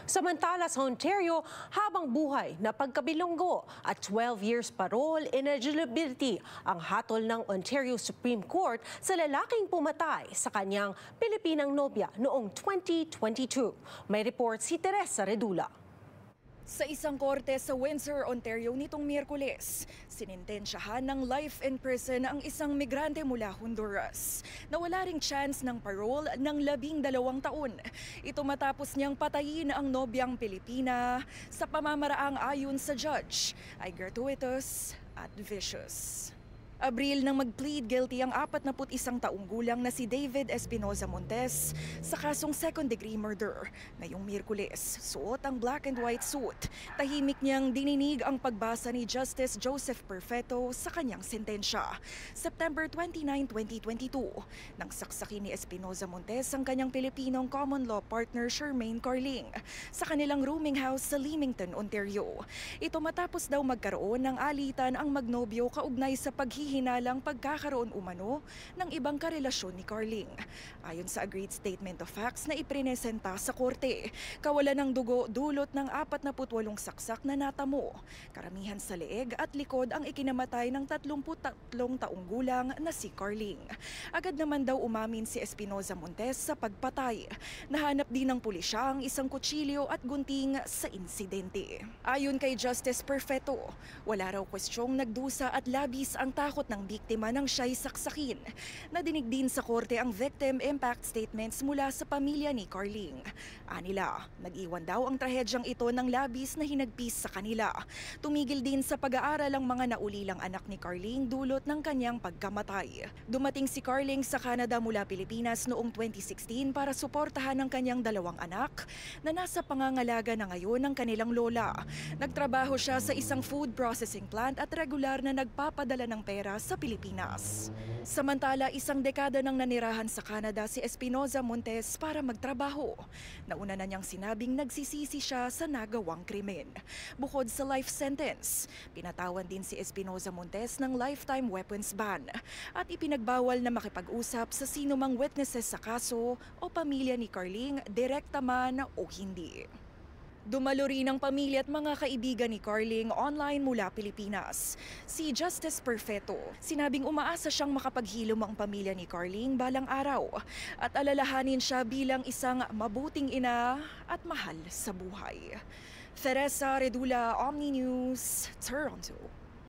Samantala sa Ontario, habang buhay na pagkabilonggo at 12 years parole ineligibility ang hatol ng Ontario Supreme Court sa lalaking pumatay sa kanyang Pilipinang nobya noong 2022. May report si Teresa Redula. Sa isang korte sa Windsor, Ontario nitong Miyerkules, sinintensyahan ng life in prison ang isang migrante mula Honduras na wala ring chance ng parole ng 12 taon. Ito matapos niyang patayin ang nobyang Pilipina sa pamamaraang ayon sa judge ay gratuitous at vicious. Abril nang mag-plead guilty ang 41 taong gulang na si David Espinoza Montes sa kasong second-degree murder. Ngayong Miyerkules, suot ang black and white suit. Tahimik niyang dininig ang pagbasa ni Justice Joseph Perfeto sa kanyang sentensya. September 29, 2022, nang saksakin ni Espinoza Montes ang kanyang Pilipinong common law partner Shermaine Carling sa kanilang rooming house sa Leamington, Ontario. Ito matapos daw magkaroon ng alitan ang magnobyo kaugnay sa hinalang pagkakaroon umano ng ibang karelasyon ni Carling. Ayon sa agreed statement of facts na iprinesenta sa korte, kawalan ng dugo dulot ng 48 saksak na natamo. Karamihan sa leeg at likod ang ikinamatay ng 33 taong gulang na si Carling. Agad naman daw umamin si Espinoza Montes sa pagpatay. Nahanap din ng pulisya ang isang kutsilyo at gunting sa insidente. Ayon kay Justice Perfeto, wala raw kwestyong nagdusa at labis ang takot ng biktima nang siya'y saksakin. Nadinig din sa korte ang victim impact statements mula sa pamilya ni Carling. Anila, nag-iwan daw ang trahedyang ito ng labis na hinagpis sa kanila. Tumigil din sa pag-aaral ang mga naulilang anak ni Carling dulot ng kanyang pagkamatay. Dumating si Carling sa Canada mula Pilipinas noong 2016 para suportahan ang kanyang 2 anak na nasa pangangalaga na ngayon ng kanilang lola. Nagtrabaho siya sa isang food processing plant at regular na nagpapadala ng pera sa Pilipinas. Samantala, 1 dekada nang nanirahan sa Canada si Espinoza Montes para magtrabaho. Nauna na niyang sinabing nagsisisi siya sa nagawang krimen. Bukod sa life sentence, pinatawan din si Espinoza Montes ng lifetime weapons ban at ipinagbawal na makipag-usap sa sinumang witnesses sa kaso o pamilya ni Carling, direkta man o hindi. Dumalo rin ang pamilya at mga kaibigan ni Carling online mula Pilipinas. Si Justice Perfeto, sinabing umaasa siyang makapaghilom ang pamilya ni Carling balang araw at alalahanin siya bilang isang mabuting ina at mahal sa buhay. Teresa Redula, Omni News, Toronto.